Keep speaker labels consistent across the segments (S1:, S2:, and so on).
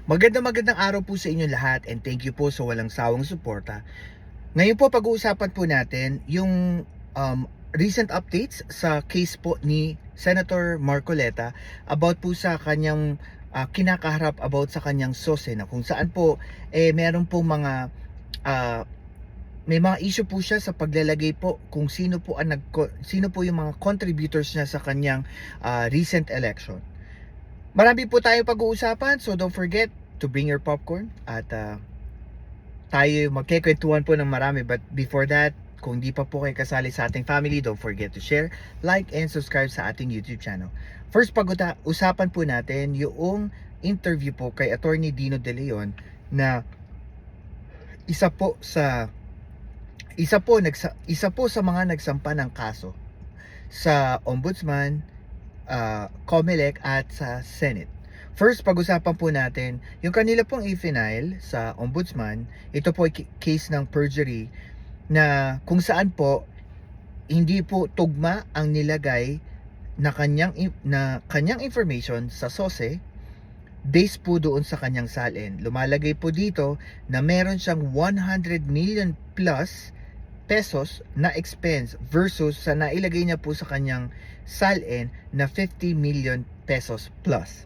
S1: Magandang araw po sa inyo lahat and thank you po sa walang sawang suporta. Ngayon po pag-uusapan po natin yung recent updates sa case po ni Senator Marcoleta about po sa kanyang kinakaharap about sa kanyang SOSE na kung saan po meron po mga ah, may mga issue po siya sa paglalagay po kung sino po yung mga contributors niya sa kanyang recent election. Marami po tayo pag-uusapan, so don't forget to bring your popcorn at tayo magkikwentuhan po ng marami. But before that, kung di pa po kayo kasali sa ating family, don't forget to share, like, and subscribe sa ating YouTube channel. First, usapan po natin yung interview po kay Attorney Dino De Leon na isa po sa mga nagsampa ng kaso sa Ombudsman, COMELEC at sa Senate. First, pag-usapan po natin yung kanila pong i-file sa Ombudsman. Ito po ay case ng perjury na kung saan po hindi po tugma ang nilagay na kanyang information sa SOSE based po doon sa kanyang salin. Lumalagay po dito na meron siyang 100 million plus pesos na expense versus sa nailagay niya po sa kanyang salin na 50 million pesos plus.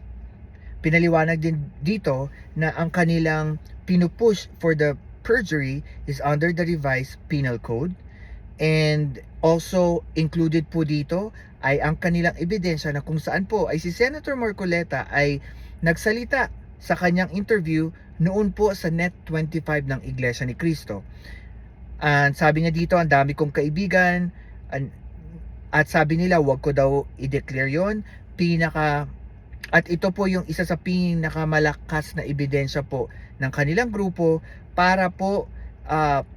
S1: Pinaliwanag din dito na ang kanilang pinupush for the perjury is under the revised penal code, and also included po dito ay ang kanilang ebidensya na kung saan po ay si Senator Marcoleta ay nagsalita sa kanyang interview noon po sa Net 25 ng Iglesia ni Cristo. Sabi niya dito, ang dami kong kaibigan, at sabi nila wag ko daw i-declare yon. At ito po yung isa sa pinakamalakas na ebidensya po ng kanilang grupo para po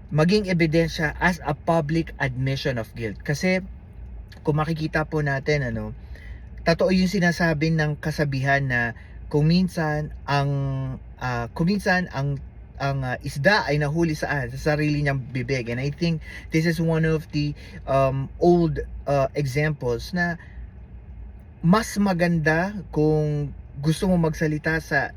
S1: maging ebidensya as a public admission of guilt. Kasi kung makikita po natin, totoo yung sinasabi ng kasabihan na kung minsan ang isda ay nahuli sa sarili niyang bibig. And I think this is one of the old examples na mas maganda kung gusto mo magsalita sa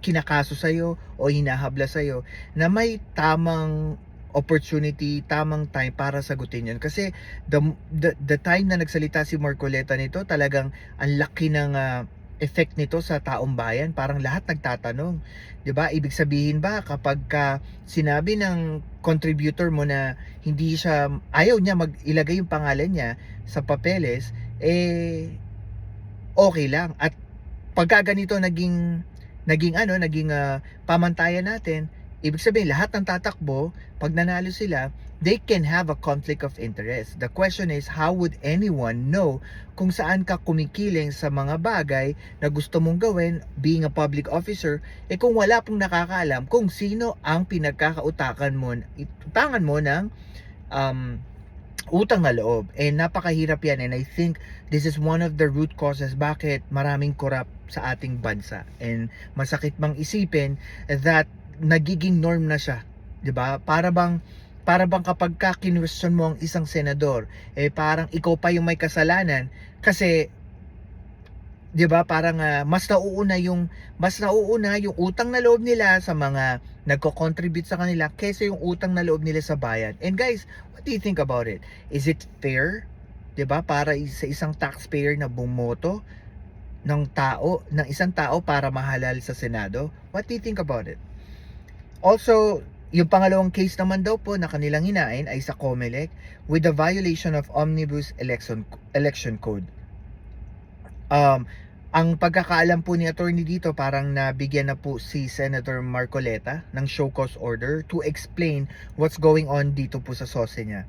S1: kinakaso sa'yo o hinahabla sa'yo na may tamang opportunity, tamang time para sagutin yun. Kasi the time na nagsalita si Marcoleta nito, talagang ang laki ng effect nito sa taong bayan. Parang lahat nagtatanong, 'di ba? Ibig sabihin ba kapag sinabi ng contributor mo na ayaw niya ilagay yung pangalan niya sa papeles, okay lang. At pagka ganito naging pamantayan natin, ibig sabihin lahat ng tatakbo, pag nanalo sila, they can have a conflict of interest. The question is, how would anyone know kung saan ka kumikiling sa mga bagay na gusto mong gawin being a public officer, kung wala pong nakakaalam kung sino ang pinagkakautangan mo ng utang na loob. Napakahirap yan, and I think this is one of the root causes bakit maraming corrupt sa ating bansa. And masakit mang isipin that nagiging norm na siya, 'di ba? Para bang kapag kinwestiyon mo ang isang senador, parang ikaw pa yung may kasalanan kasi 'di ba parang mas nauuna yung utang na loob nila sa mga nagko-contribute sa kanila kaysa yung utang na loob nila sa bayan. And guys, what do you think about it? Is it fair, 'di ba, para sa isang taxpayer na bumoto ng isang tao para mahalal sa Senado? What do you think about it? Also, yung pangalawang case naman daw po na kanilang hinain ay sa COMELEC with the violation of Omnibus Election Code. Ang pagkakaalam po ni attorney dito, parang nabigyan na po si Senator Marcoleta ng show cause order to explain what's going on dito po sa SOSE niya.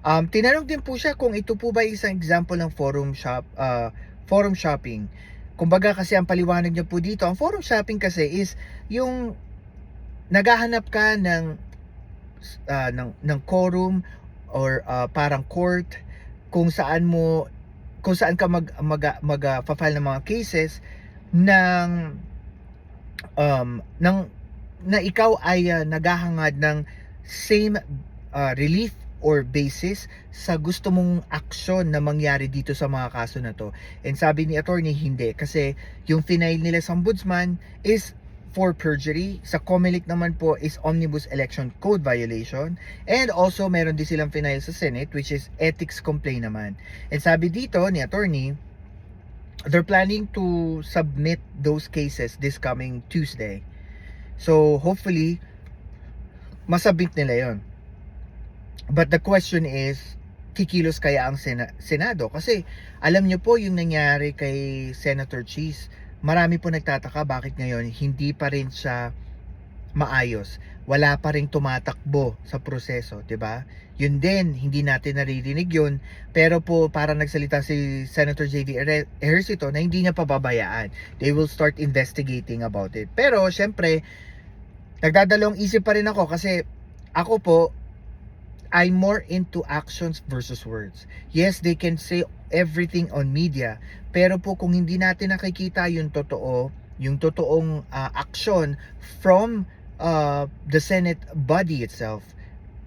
S1: Tinanong din po siya kung ito po ba isang example ng forum shopping. Kumbaga kasi ang paliwanag niya po dito, ang forum shopping kasi is yung naghahanap ka ng quorum or parang court kung saan ka mag-file ng mga cases na ikaw ay naghahangad ng same relief or basis sa gusto mong aksyon na mangyari dito sa mga kaso na to. And sabi ni attorney, hindi. Kasi yung final nila sa ombudsman is for perjury. Sa COMELEC naman po is Omnibus Election Code violation. And also, meron din silang final sa Senate, which is ethics complaint naman. And sabi dito ni attorney, they're planning to submit those cases this coming Tuesday. So, hopefully, masabit nila yon. But the question is, kikilos kaya ang Senado? Kasi, alam nyo po yung nangyari kay Senator Cheese. Marami po nagtataka bakit ngayon hindi pa rin siya maayos. Wala pa rin tumatakbo sa proseso, 'di ba? Yun din, hindi natin naririnig yun. Pero po, parang nagsalita si Senator J.V. Ejercito na hindi niya pababayaan. They will start investigating about it. Pero, syempre, nagdadalawang isip pa rin ako kasi ako po, I'm more into actions versus words. Yes, they can say everything on media, pero po kung hindi natin nakikita yung totoo, yung totoong action from the Senate body itself,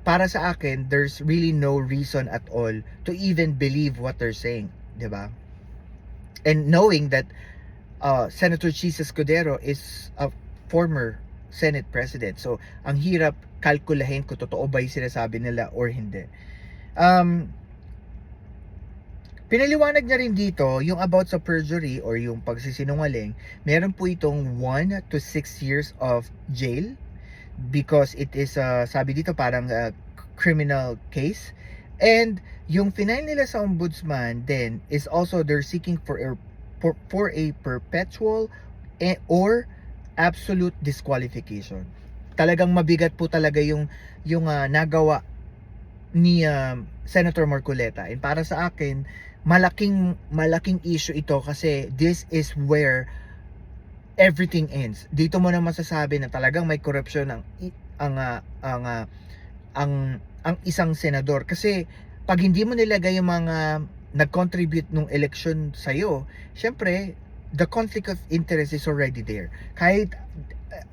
S1: para sa akin, there's really no reason at all to even believe what they're saying, 'di ba? And knowing that Senator Cheese Escudero is a former Senate President. So, ang hirap kalkulahin kung totoo ba yung sinasabi nila or hindi. Pinaliwanag niya rin dito yung about sa perjury or yung pagsisinungaling. Meron po itong 1 to 6 years of jail because it is, sabi dito parang criminal case. And yung final nila sa ombudsman then is also they're seeking for a perpetual or absolute disqualification. Talagang mabigat po talaga yung nagawa ni Senator Marcoleta. And para sa akin, malaking issue ito kasi this is where everything ends. Dito mo na masasabi na talagang may corruption ang isang senador kasi pag hindi mo nilagay yung mga nag-contribute nung election sa'yo, syempre the conflict of interest is already there. Kahit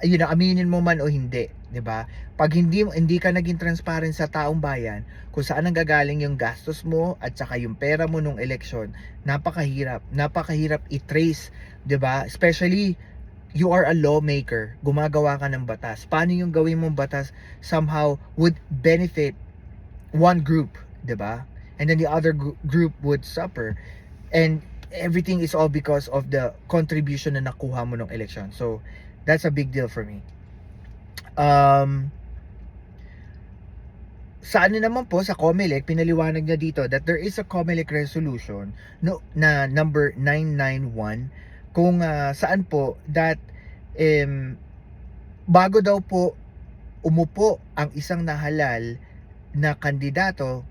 S1: aminin mo man o hindi, 'di ba? Pag hindi ka naging transparent sa taong bayan kung saan nanggagaling yung gastos mo at saka yung pera mo nung election, napakahirap i-trace, 'di ba? Especially you are a lawmaker, gumagawa ka ng batas. Paano yung gawin mong batas somehow would benefit one group, 'di ba? And then the other group would suffer. And everything is all because of the contribution na nakuha mo ng election. So, that's a big deal for me. Sa ano naman po, sa COMELEC, pinaliwanag niya dito that there is a COMELEC resolution na number 991 kung saan po that bago daw po umupo ang isang nahalal na kandidato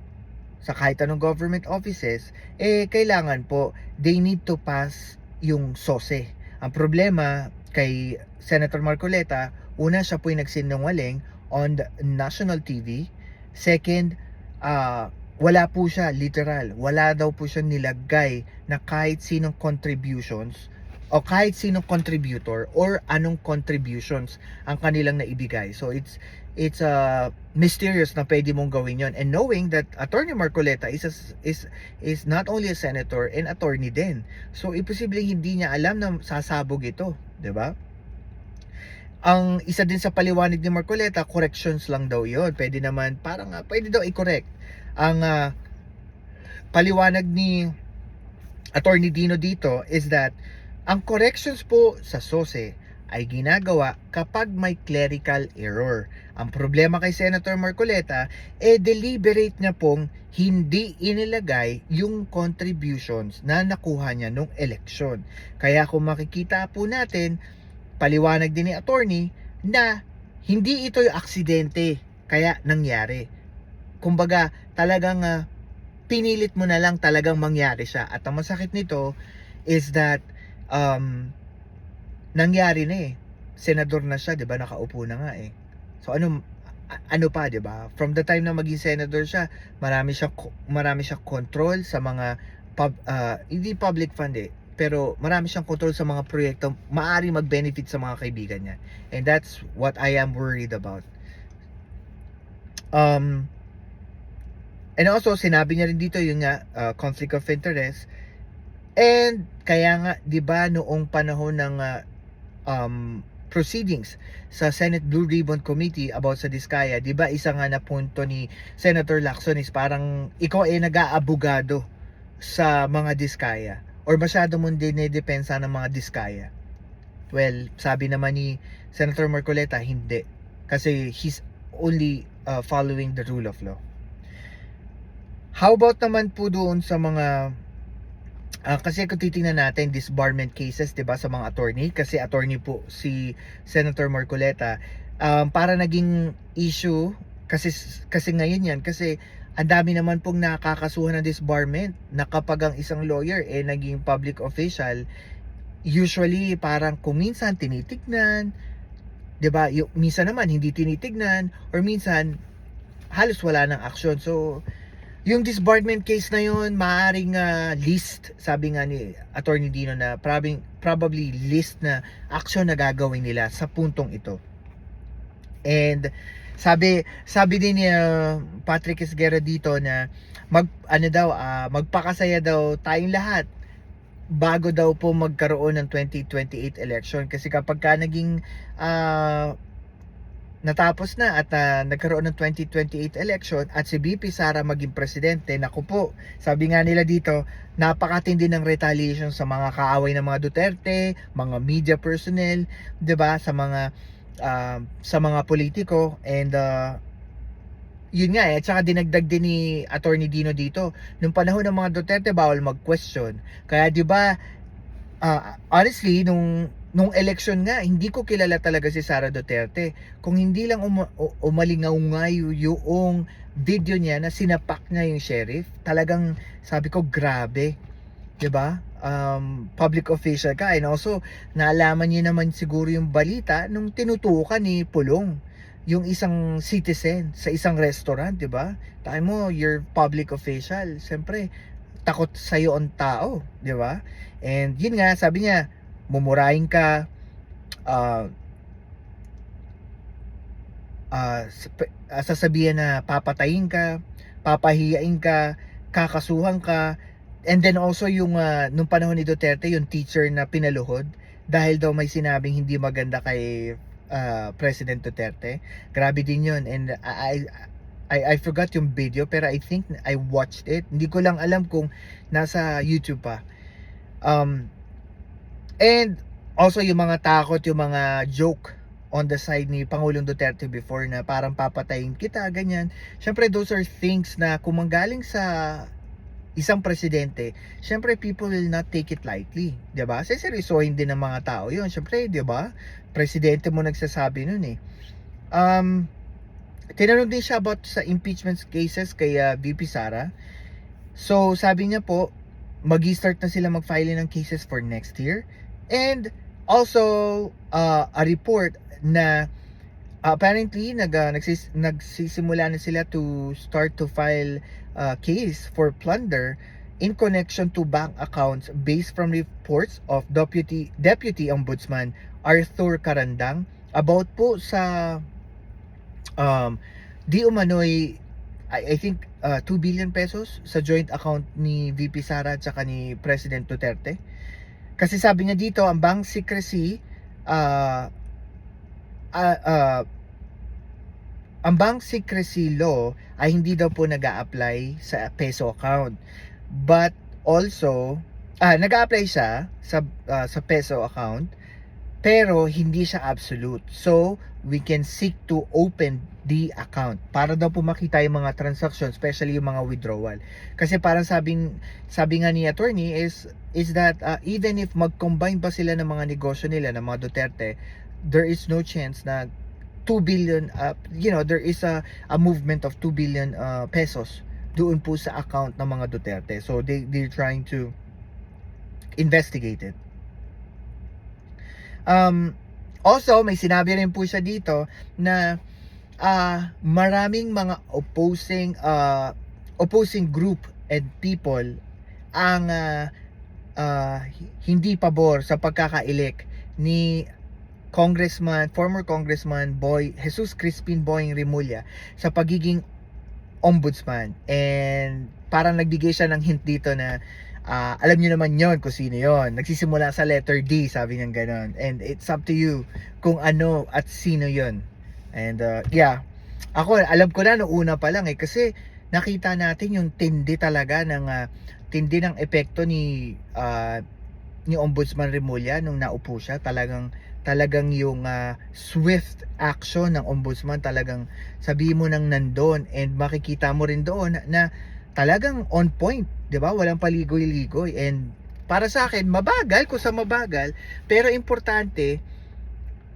S1: sa kahit anong government offices, kailangan po, they need to pass yung SOSE. Ang problema kay Senator Marcoleta, una siya po yung nagsinungaling on the national TV. Second, wala po siya, literal, wala daw po siya nilagay na kahit sinong contributions o kahit sinong contributor or anong contributions ang kanilang naibigay. So it's mysterious na pwede mong gawin yon, and knowing that Attorney Marcoleta is not only a senator and attorney din, so imposibleng hindi niya alam na sasabog ito, 'di ba? Ang isa din sa paliwanag ni Marcoleta, corrections lang daw yon, pwede naman parang pwede daw i-correct. Ang paliwanag ni Attorney Dino dito is that ang corrections po sa SOSE ay ginagawa kapag may clerical error. Ang problema kay Senator Marcoleta, deliberate niya pong hindi inilagay yung contributions na nakuha niya nung eleksyon. Kaya kung makikita po natin, paliwanag din ni attorney na hindi ito yung aksidente kaya nangyari. Kumbaga, talagang pinilit mo na lang talagang mangyari siya. At ang masakit nito is that nangyari na senador na siya, 'di ba? Nakaupo na nga So ano pa, 'di ba? From the time na maging senador siya, marami siyang control sa mga hindi public fund pero marami siyang control sa mga proyekto maaari mag-benefit sa mga kaibigan niya. And that's what I am worried about. And also, sinabi niya rin dito yung nga, conflict of interest. And kaya nga, 'di ba, noong panahon ng proceedings sa Senate Blue Ribbon Committee about sa Diskaya, 'di ba, isa nga na punto ni Senator Lacson is parang ikaw ay nag-aabogado sa mga Diskaya or masyado mong dinidepensa ng mga Diskaya. Well, sabi naman ni Senator Marcoleta, hindi. Kasi he's only following the rule of law. How about naman po doon sa mga kasi kung titingnan natin disbarment cases, 'di ba, sa mga attorney, kasi attorney po si Senator Marcoleta, para naging issue kasi ngayon 'yan, kasi ang dami naman pong nakakasuhan ng disbarment na kapag ang isang lawyer naging public official, usually parang kung minsan tinitignan, 'di ba? Yung minsan naman hindi tinitignan or minsan halos wala ng aksyon. So yung disbarment case na yun, maaaring list, sabi nga ni Attorney Dino, na probably list na action na gagawin nila sa puntong ito. And sabi din ni Patrick Esguerra dito na magpakasaya daw tayong lahat bago daw po magkaroon ng 2028 election, kasi kapag ka naging natapos na at nagkaroon ng 2028 election at si VP Sara maging presidente, naku po, sabi nga nila dito, napakatindi ng retaliation sa mga kaaway ng mga Duterte, mga media personnel, 'di ba, sa mga politiko. And yun nga at saka dinagdag din ni Attorney Dino dito, nung panahon ng mga Duterte bawal mag-question. Kaya 'di ba, honestly, nung election nga, hindi ko kilala talaga si Sara Duterte. Kung hindi lang umalingaw-ngayo yung video niya na sinapak niya yung sheriff, talagang sabi ko, grabe. 'Di ba? Public official ka. And also, naalaman niyo naman siguro yung balita nung tinutukan ni Pulong yung isang citizen sa isang restaurant, 'di ba? Tayo mo, you're public official. Siyempre, takot sa'yo ang tao, 'di ba? And yun nga, sabi niya, mumurahin ka, uh, sasabihin na papatayin ka, papahiyain ka, kakasuhan ka. And then also yung nung panahon ni Duterte, yung teacher na pinaluhod dahil daw may sinabing hindi maganda kay President Duterte. Grabe din yun. And I forgot yung video, pero I think I watched it. Hindi ko lang alam kung nasa YouTube pa. And also yung mga takot, yung mga joke on the side ni Pangulong Duterte before na parang papatayin kita, ganyan. Syempre those are things na kung manggaling sa isang presidente, syempre people will not take it lightly, 'di ba? Seseryosohin din ng mga tao 'yon. Syempre, 'di ba? Presidente mo nagsasabi noon eh. Tinanong din siya about sa impeachment cases kay VP Sara. So, sabi niya po, magi-start na sila mag-file ng cases for next year. And also a report na apparently nagsisimula na sila to start to file case for plunder in connection to bank accounts based from reports of Deputy Ombudsman Arthur Carandang about po sa di umano'y I think 2 billion pesos sa joint account ni VP Sara at saka ni President Duterte. Kasi sabi niya dito, ang bank secrecy ang bank secrecy law ay hindi daw po nag-a-apply sa peso account. But also, nag-a-apply siya sa peso account, pero hindi siya absolute. So, we can seek to open the account para daw po makita yung mga transaction, especially yung mga withdrawal. Kasi parang sabi nga ni attorney is that even if mag-combine pa sila ng mga negosyo nila ng mga Duterte, there is no chance na 2 billion, there is a movement of 2 billion pesos doon po sa account ng mga Duterte. So they're trying to investigate it. Also, may sinabi rin po siya dito na maraming mga opposing group and people ang hindi pabor sa pagkaka-elect ni former Congressman Jesus Crispin Boying Remulla sa pagiging ombudsman. And parang nagbigay siya ng hint dito na alam niyo naman yon kung sino yon. Nagsisimula sa letter D, sabi niya ganon. And it's up to you kung ano at sino yon. And yeah, ako alam ko na noong una pa lang kasi nakita natin yung tindi talaga ng tindi ng epekto ni Ombudsman Remulla nung naupo siya. Talagang yung swift action ng ombudsman, talagang sabihin mo nang nandun, and makikita mo rin doon na talagang on point, 'di ba? Walang paligoy-ligoy. And para sa akin, mabagal kung sa mabagal, pero importante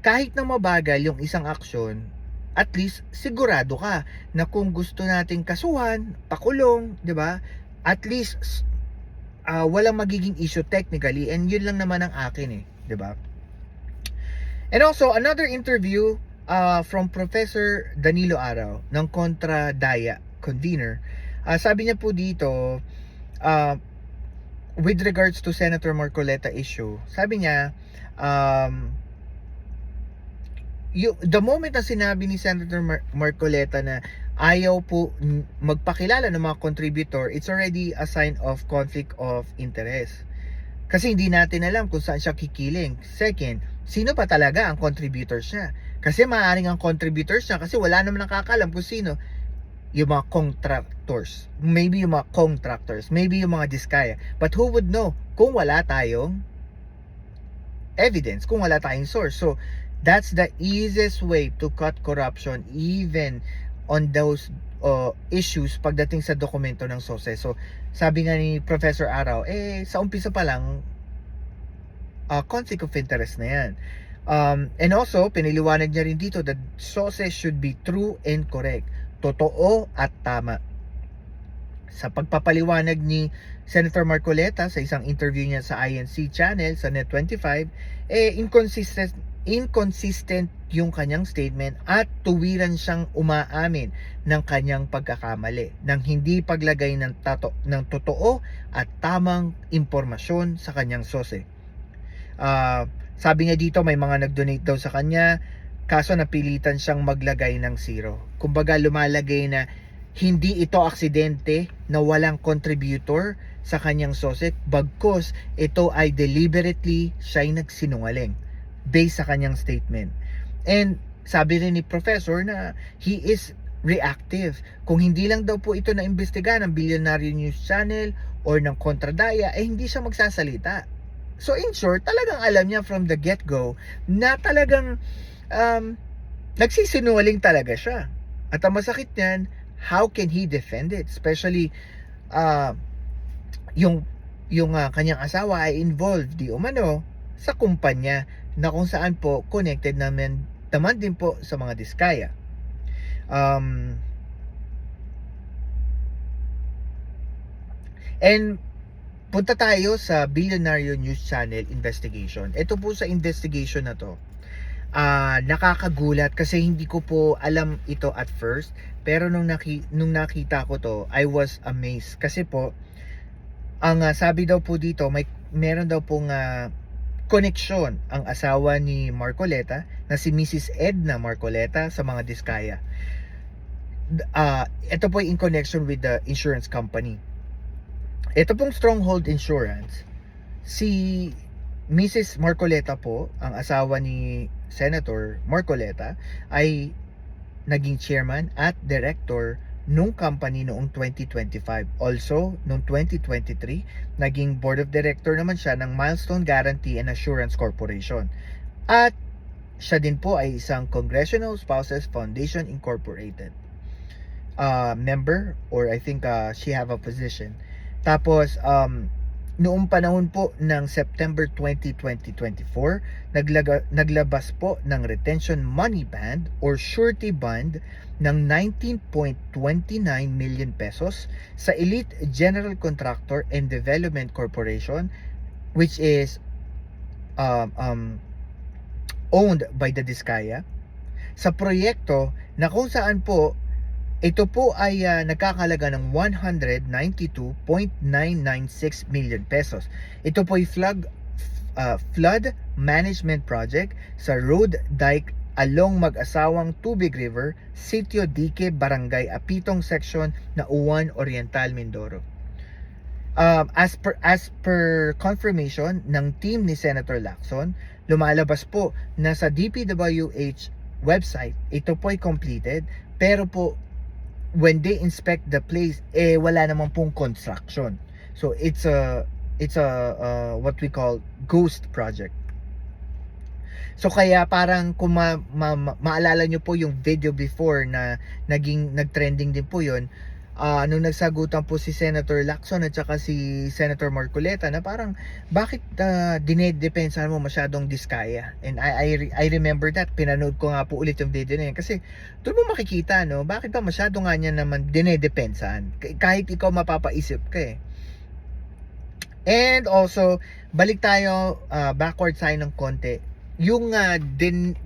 S1: kahit na mabagal yung isang aksyon, at least sigurado ka na kung gusto nating kasuhan, pakulong, 'di ba? At least walang magiging issue technically, and yun lang naman ang akin 'di ba? And also another interview from Professor Danilo Araw ng Kontra Daya convener. Sabi niya po dito with regards to Senator Marcoleta issue, sabi niya the moment na sinabi ni Senator Marcoleta na ayaw po magpakilala ng mga contributor, it's already a sign of conflict of interest. Kasi hindi natin alam kung saan siya kikiling. Second, sino pa talaga ang contributor siya? Kasi maaaring ang contributor siya kasi wala naman nakakalam kung sino. Yung mga contractors, maybe yung mga contractors, maybe yung mga diskaya. But who would know kung wala tayong evidence, kung wala tayong source? So, that's the easiest way to cut corruption even on those issues pagdating sa dokumento ng SOSE. So, sabi nga ni Professor Araw, sa umpisa pa lang, conflict of interest na yan. And also, piniliwanag niya rin dito that SOSE should be true and correct. Totoo at tama. Sa pagpapaliwanag ni Senator Marcoleta sa isang interview niya sa INC channel sa Net25, inconsistent yung kanyang statement at tuwiran siyang umaamin ng kanyang pagkakamali ng hindi paglagay ng totoo at tamang impormasyon sa kanyang SOSE. Sabi niya dito may mga nag-donate daw sa kanya, kaso napilitan siyang maglagay ng zero. Kumbaga lumalagay na hindi ito aksidente na walang contributor sa kanyang SOSE, bagkus ito ay deliberately siya'y nagsinungaling based sa kanyang statement. And sabi rin ni Professor na he is reactive. Kung hindi lang daw po ito na imbestiga ng Billionaire News Channel or ng Kontradaya, hindi siya magsasalita. So in short, talagang alam niya from the get-go na talagang nagsisinungaling talaga siya. At ang masakit niyan, how can he defend it? Especially yung kanyang asawa ay involved di umano sa kumpanya na kung saan po connected naman din po sa mga diskaya. And punta tayo sa Billionaire News Channel investigation. Ito po sa investigation na to, nakakagulat kasi hindi ko po alam ito at first, pero nung nakita ko to, I was amazed kasi po ang sabi daw po dito, meron daw pong koneksyon ang asawa ni Marcoleta na si Mrs. Edna Marcoleta sa mga diskaya. Ito po in connection with the insurance company. Ito pong Stronghold Insurance, si Mrs. Marcoleta po, ang asawa ni Senator Marcoleta, ay naging chairman at director nung company noong 2025. Also, noong 2023, naging board of director naman siya ng Milestone Guarantee and Assurance Corporation. At siya din po ay isang Congressional Spouses Foundation Incorporated member, or I think she have a position. Tapos, noong panahon po ng September 20, 2024, naglabas po ng retention money bond or surety bond ng 19.29 million pesos sa Elite General Contractor and Development Corporation, which is owned by the Diskaya, sa proyekto na kung saan po ito po ay nagkakalaga ng 192.996 million pesos. Ito po ay flood management project sa Road Dike along mag-asawang Tubig River, Sitio Dique, Barangay Apitong Section, Nauan Oriental, Mindoro. As per confirmation ng team ni Senator Lacson, lumalabas po na sa DPWH website, ito po ay completed, pero po when they inspect the place, wala naman pong construction. So it's a what we call ghost project. So kaya parang kung maalala nyo po yung video before na nagtrending din po yun, nung nagsagutan po si Senator Lacson at saka si Senator Marcoleta na parang bakit dinedepensahan mo masyadong Diskaya. And I remember that, pinanood ko nga po ulit yung video na yun kasi doon mo makikita, no, bakit ba masyado nga niya naman dinedepensahan kahit ikaw mapapaisip ka eh. And also, balik tayo backward tayo ng konti. Yung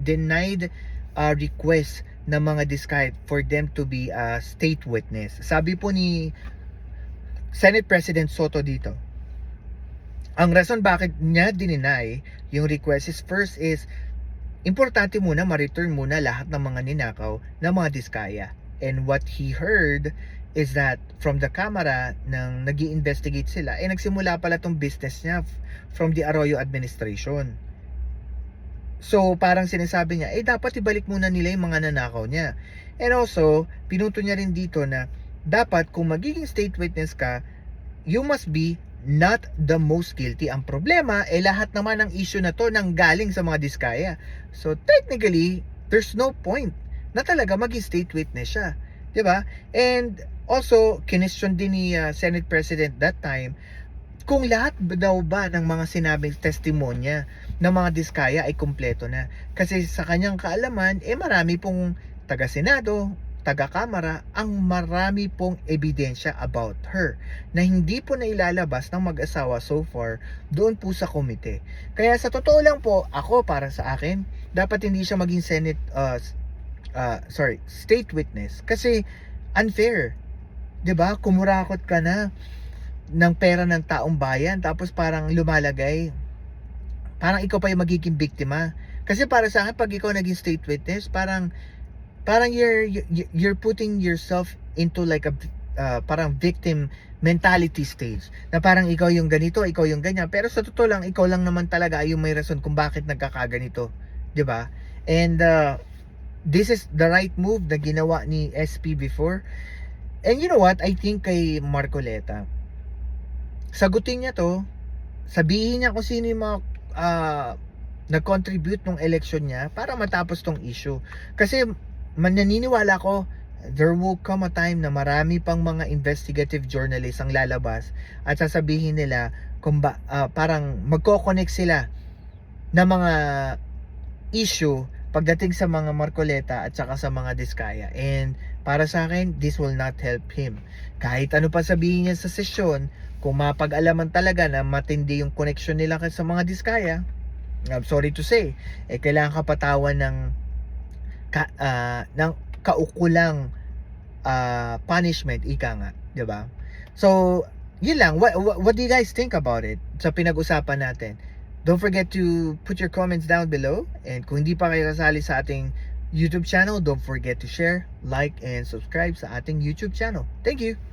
S1: denied request ng mga Diskaya for them to be a state witness. Sabi po ni Senate President Soto dito, ang rason bakit niya dininay yung request is first is importante muna ma-return muna lahat ng mga ninakaw ng mga Diskaya. And what he heard is that from the camera nang nag-i-investigate sila, nagsimula pala tong business niya from the Arroyo administration. So parang sinasabi niya, dapat ibalik muna nila yung mga nanakaw niya. And also, pinuto niya rin dito na dapat kung magiging state witness ka, you must be not the most guilty. Ang problema, lahat naman ng issue na to nang galing sa mga Diskaya. So technically, there's no point na talaga maging state witness siya. 'Di ba? And also, kinestyon din ni Senate President that time kung lahat daw ba ng mga sinabing testimonya ng mga Diskaya ay kumpleto na. Kasi sa kanyang kaalaman, marami pong taga-Senado, taga-Kamara, ang marami pong ebidensya about her na hindi po na ilalabas ng mag-asawa so far doon po sa komite. Kaya sa totoo lang po, ako para sa akin, dapat hindi siya maging state witness kasi unfair. 'Di ba? Kumurakot ka na ng pera ng taong bayan tapos parang lumalagay parang ikaw pa yung magiging biktima. Kasi para sa akin, pag ikaw naging state witness, parang you're putting yourself into like a parang victim mentality stage na parang ikaw yung ganito, ikaw yung ganyan, pero sa totoo lang ikaw lang naman talaga yung may rason kung bakit nagkakaganito, 'di ba? And this is the right move na ginawa ni SP before. And you know what, I think kay Marcoleta, sagutin niya to, sabihin niya kung sino yung mga nag-contribute nung election niya para matapos tong issue. Kasi naniniwala ko there will come a time na marami pang mga investigative journalists ang lalabas at sasabihin nila kung parang magko-connect sila na mga issue pagdating sa mga Marcoleta at saka sa mga Diskaya. And para sa akin, this will not help him. Kahit ano pa sabihin niya sa sesyon, kung mapag-alaman talaga na matindi yung connection nila sa mga Diskaya, I'm sorry to say, kailangan ka patawan ng kaukulang punishment, ika nga, 'di ba? So, yun lang. What do you guys think about it sa pinag-usapan natin? Don't forget to put your comments down below. And kung hindi pa kayo kasali sa ating YouTube channel, don't forget to share, like, and subscribe sa ating YouTube channel. Thank you!